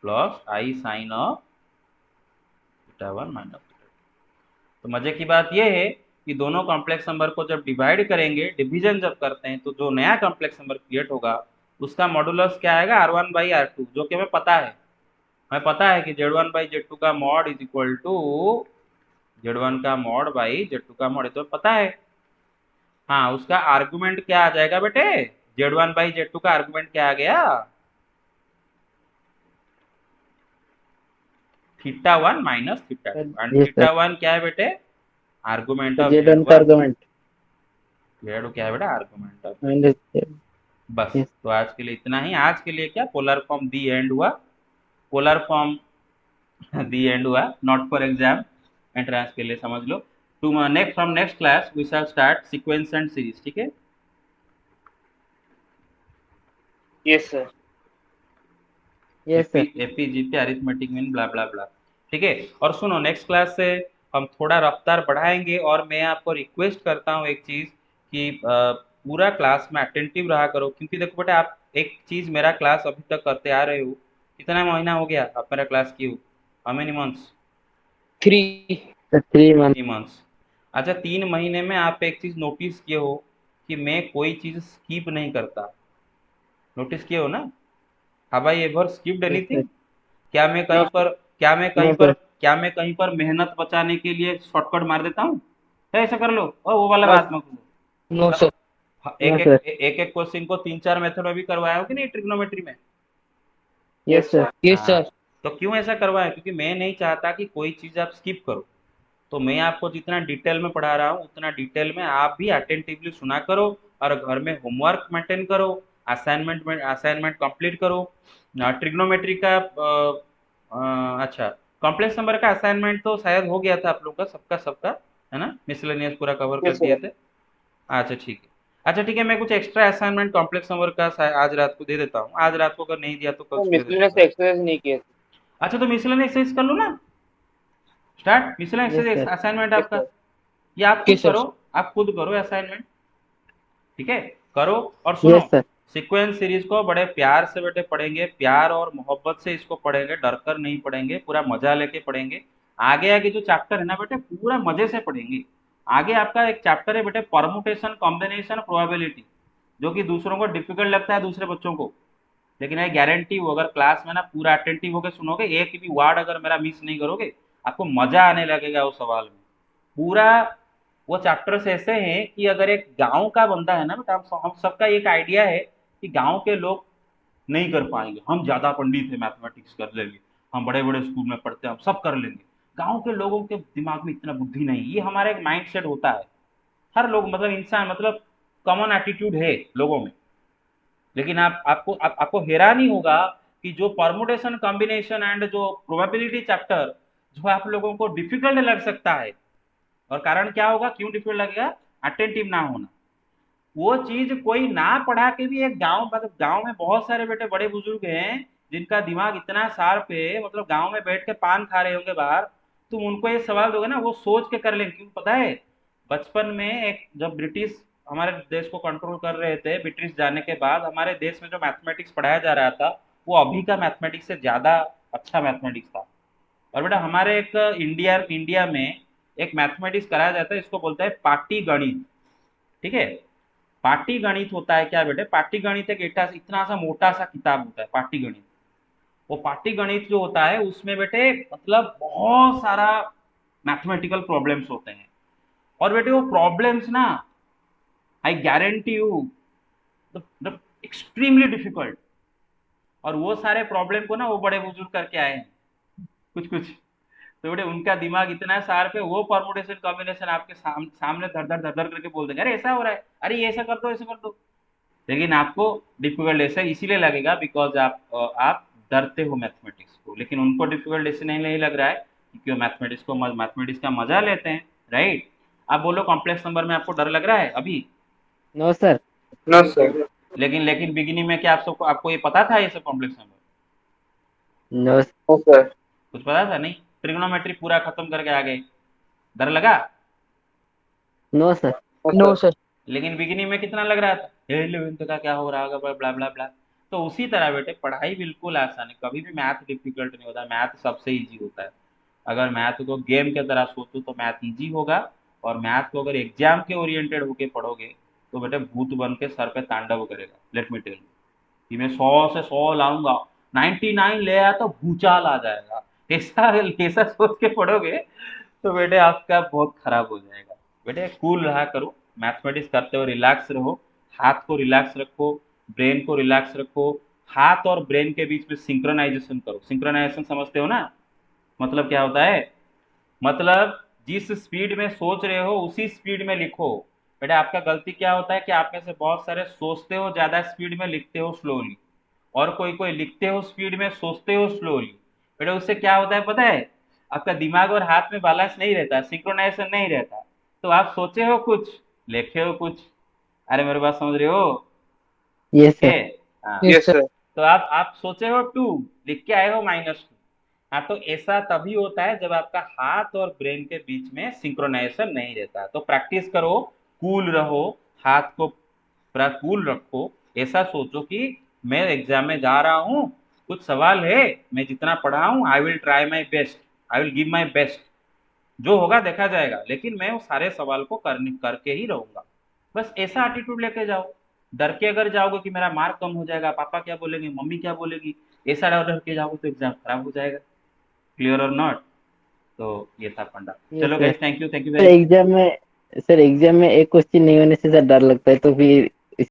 Speaker 1: plus I sine of theta 1 minus theta 2। तो मजे की बात यह है कि दोनों कॉम्प्लेक्स नंबर को जब डिवाइड करेंगे, डिवीजन जब करते हैं, तो जो नया कॉम्प्लेक्स नंबर क्रिएट होगा उसका मॉडुलस क्या आएगा, R1 बाई R2, जो कि हमें पता है। हमें पता है कि Z1 बाई Z2 का mod is equal to Z1 का मॉड बाई Z2 का मॉड, ये तो पता है। हाँ, उसका आर्गुमेंट क्या आ जाएगा बेटे, Z1 बाई Z2 का आर्गुमेंट क्या आ गया, theta 1 minus theta 2। And
Speaker 2: Yes,
Speaker 1: theta
Speaker 2: sir.
Speaker 1: 1 क्या है बेटे, आर्गुमेंट ऑफ
Speaker 2: Z1 का
Speaker 1: Z1,
Speaker 2: argument.
Speaker 1: Z2 क्या है बेटा, आर्गुमेंट ऑफ।
Speaker 2: And
Speaker 1: बस,
Speaker 2: yes.
Speaker 1: तो आज के लिए इतना ही। आज के लिए क्या, पोलर फॉर्म दी एंड हुआ, पोलर फॉर्म दी एंड हुआ, नॉट फॉर एग्जाम, एंट्रेंस के लिए समझ लो। To next, from next class we shall start sequence and series, ठीक है?
Speaker 3: Yes, sir.
Speaker 2: Yes, sir.
Speaker 1: AP GP arithmetic mean blah blah blah, ठीक है? और सुनो, नेक्स्ट क्लास से हम थोड़ा रफ्तार बढ़ाएंगे, और मैं आपको रिक्वेस्ट करता हूँ एक चीज कि पूरा क्लास में अटेंटिव रहा करो, क्योंकि देखो बेटा, आप एक चीज, मेरा क्लास अभी तक करते आ रहे हो, कितना महीना हो गया आप मेरा क्लास किए हो, how many months?
Speaker 3: 3.
Speaker 2: The 3 months.
Speaker 1: 3 months. अच्छा, 3 महीने में आप एक चीज नोटिस किए हो कि मैं कोई चीज स्किप नहीं करता, नोटिस किए हो ना? Have I ever skipped
Speaker 2: Yes, sir.
Speaker 1: Anything? क्या मैं कहीं
Speaker 3: No,
Speaker 1: पर क्या मैं कहीं
Speaker 2: No,
Speaker 1: पर
Speaker 2: sir.
Speaker 1: क्या मैं कहीं पर मेहनत बचाने के लिए शॉर्टकट मार देता हूँ? तो ऐसा कर लो, और वो वाला
Speaker 3: no,
Speaker 1: बात मत करो।
Speaker 3: no, sir.
Speaker 1: एक
Speaker 2: No,
Speaker 1: एक
Speaker 2: sir.
Speaker 1: एक एक क्वेश्चन को 3-4 मेथड में भी करवाया हो कि नहीं ट्रिग्नोमेट्री में?
Speaker 2: Yes,
Speaker 3: Yes,
Speaker 2: sir.
Speaker 3: sir. Yes,
Speaker 1: हाँ,
Speaker 3: sir.
Speaker 1: तो क्यों ऐसा करवाया, क्योंकि मैं नहीं चाहता कि कोई चीज आप स्किप करो। तो मैं आपको जितना डिटेल में पढ़ा रहा हूँ उतना डिटेल में आप भी अटेंटिवली सुना करो, और घर में होमवर्क मेंटेन करो, असाइनमेंट कंप्लीट करो। ट्रिग्नोमेट्री का अच्छा, कॉम्प्लेक्स नंबर का असाइनमेंट तो शायद हो गया था आप लोग का सबका, है ना, मिसलेनियस पूरा कवर कर
Speaker 3: Yes,
Speaker 1: दिए
Speaker 3: sir.
Speaker 1: थे। अच्छा ठीक है। अच्छा ठीक है, मैं कुछ एक्स्ट्रा असाइनमेंट कॉम्प्लेक्स नंबर का आज रात को दे देता हूँ। आज रात को अगर नहीं दिया तो कल
Speaker 3: तो
Speaker 1: सुबह दे
Speaker 3: मिसलेनियस
Speaker 1: दूंगा।
Speaker 3: एक्सरसाइज नहीं किए थे।
Speaker 1: अच्छा तो मिसलेनियस एक्सरसाइज कर लो ना, start miscellaneous
Speaker 2: Yes,
Speaker 1: exercise
Speaker 2: sir.
Speaker 1: Assignment
Speaker 3: yes
Speaker 1: आपका।
Speaker 3: सर।
Speaker 1: ये आप
Speaker 3: ओके
Speaker 1: खुद
Speaker 3: सर।
Speaker 1: करो, आप खुद करो असाइनमेंट, ठीक है, करो। और सुनो,
Speaker 2: Yes, sir.
Speaker 1: सीक्वेंस सीरीज को बड़े प्यार से बेटे पढ़ेंगे, प्यार और मोहब्बत से इसको पढ़ेंगे, डर कर नहीं पढ़ेंगे, पूरा मजा लेके पढ़ेंगे। आगे आगे जो चैप्टर है ना बेटे पूरा मजे से पढ़ेंगे। आगे आपका एक चैप्टर है बेटे परमुटेशन कॉम्बिनेशन प्रोबेबिलिटी, जो कि दूसरों को डिफिकल्ट लगता है, दूसरे बच्चों को। लेकिन मैं गारंटी हूँ अगर क्लास में ना पूरा अटेंटिव होकर सुनोगे, एक भी वर्ड अगर मेरा मिस नहीं करोगे, आपको मजा आने लगेगा उस सवाल में। पूरा वो चैप्टर्स ऐसे हैं कि अगर एक गांव का बंदा है ना बेटा, हम सबका एक आइडिया है कि गांव के लोग नहीं कर पाएंगे, हम ज्यादा पंडित है, मैथमेटिक्स कर लेंगे, हम बड़े बड़े स्कूल में पढ़ते हैं, हम सब कर लेंगे। गांव के लोगों के दिमाग में इतना बुद्धि नहीं, ये हमारा एक माइंड सेट होता है। हर लोग मतलब इंसान मतलब कॉमन एटीट्यूड है लोगों में। लेकिन आपको हैरानी होगा कि जो परमुटेशन कॉम्बिनेशन एंड जो प्रोबेबिलिटी चैप्टर जो आप लोगों को डिफिकल्ट लग सकता है, और कारण क्या होगा, क्यों डिफिकल्ट लगेगा, अटेंटिव ना होना। वो चीज कोई ना पढ़ा के भी एक गांव, मतलब गांव में बहुत सारे बेटे बड़े बुजुर्ग हैं जिनका दिमाग इतना शार्प है, मतलब गांव में बैठ के पान खा रहे होंगे बाहर, तुम उनको ये सवाल दोगे ना वो सोच के कर लेंगे। क्यों पता है, बचपन में एक जब ब्रिटिश हमारे देश को कंट्रोल कर रहे थे, ब्रिटिश जाने के बाद हमारे देश में जो मैथमेटिक्स पढ़ाया जा रहा था वो अभी का मैथमेटिक्स से ज्यादा अच्छा मैथमेटिक्स था। और बेटा हमारे एक इंडिया इंडिया में एक मैथमेटिक्स कराया जाता है, इसको बोलते हैं पाटी गणित, ठीक है। पाटी गणित होता है क्या बेटे, पाटी गणित एक इतना सा मोटा सा किताब होता है पाटी गणित। वो पाटी गणित जो होता है उसमें बेटे मतलब बहुत सारा मैथमेटिकल प्रॉब्लम्स होते हैं। और बेटे वो प्रॉब्लम्स ना, I guarantee you, extremely difficult. और वो सारे प्रॉब्लम को ना वो बड़े बुजुर्ग करके आए हैं, कुछ कुछ। तो बेटे उनका दिमाग इतना शार्प है, वो परमुटेशन कॉम्बिनेशन आपके सामने धर धर धर धर करके बोल देंगे, अरे ऐसा हो रहा है, अरे ये ऐसा कर दो, ऐसा कर दो। लेकिन आपको डिफिकल्ट ऐसा इसीलिए लगेगा बिकॉज आप डरते हो मैथमेटिक्स को। लेकिन उनको डिफिकल्ट ऐसे नहीं लग रहा है क्योंकि वो मैथमेटिक्स का मजा लेते हैं, राइट। आप बोलो कॉम्प्लेक्स नंबर में आपको डर लग रहा है अभी।
Speaker 2: No, sir.
Speaker 3: No sir.
Speaker 1: लेकिन लेकिन बिगिनिंग में क्या आप सबको आपको ये पता था ये सब complex number,
Speaker 2: No, sir.
Speaker 3: No sir.
Speaker 1: कुछ पता था नहीं, ट्रिग्नोमेट्री पूरा खत्म करके आ गए, डर लगा।
Speaker 2: No, sir.
Speaker 3: No sir.
Speaker 1: लेकिन बिगिनिंग में कितना लग रहा था, 11th का क्या हो रहा होगा, ब्ला ब्ला ब्ला। तो उसी तरह बेटे पढ़ाई बिल्कुल आसान है, कभी भी मैथ डिफिकल्ट नहीं होता, मैथ सबसे इजी होता है। अगर मैथ को गेम के तरह सोचो तो मैथ इजी होगा। और मैथ को अगर एग्जाम के ओरिएंटेड होके पढ़ोगे तो बेटे भूत बन के सर पे तांडव करेगा, लेट मी टेल यू। कि मैं 100 से 100 लाऊंगा, 99 ले आया तो भूचाल आ जाएगा, ऐसा ऐसा सोच के पढ़ोगे तो बेटे आपका बहुत खराब हो जाएगा। बेटे कूल रहा करो, मैथमेटिक्स करते हो रिलैक्स रहो, हाथ को रिलैक्स रखो, ब्रेन को रिलैक्स रखो। हाथ और ब्रेन के बीच में सिंक्रोनाइजेशन करो। सिंक्रोनाइजेशन समझते हो ना, मतलब क्या होता है, मतलब जिस स्पीड में सोच रहे हो उसी स्पीड में लिखो। बेटा आपका गलती क्या होता है कि आप में से बहुत सारे सोचते हो ज्यादा स्पीड में, लिखते हो स्लोली। और कोई कोई लिखते हो स्पीड में, सोचते हो स्लोली। बेटा उससे क्या होता है पता है, आपका दिमाग और हाथ में बैलेंस नहीं रहता, सिंक्रोनाइजेशन नहीं रहता। तो आप सोचे हो कुछ, लिखे हो कुछ। अरे मेरे बात समझ रहे हो,
Speaker 2: Yes,
Speaker 1: ओके।
Speaker 2: sir.
Speaker 1: हाँ,
Speaker 3: यस सर।
Speaker 1: तो आप सोचे हो 2, लिख के आए हो -2। हाँ तो ऐसा तभी होता है जब आपका हाथ और ब्रेन के बीच में सिंक्रोनाइजेशन नहीं रहता। तो प्रैक्टिस करो, कूल रहो, हाथ को पूरा कूल रखो। ऐसा सोचो कि मैं एग्जाम में जा रहा हूँ, कुछ सवाल है, मैं जितना पढ़ा हूँ I will try my best, I will give my best, जो होगा देखा जाएगा, लेकिन मैं वो सारे सवाल को करके ही रहूंगा। बस ऐसा एटीट्यूड लेके जाओ। डर के अगर जाओगे कि मेरा मार्क कम हो जाएगा, पापा क्या बोलेंगे, मम्मी क्या बोलेगी, ऐसा डर डर के जाओगे तो एग्जाम खराब हो जाएगा। क्लियर और नॉट। तो ये था फंडा।
Speaker 2: Yes,
Speaker 1: चलो
Speaker 2: sir.
Speaker 1: Guys, thank you
Speaker 2: sir
Speaker 1: very much.
Speaker 2: Exam में एक क्वेश्चन नहीं होने से सर डर लगता है, तो फिर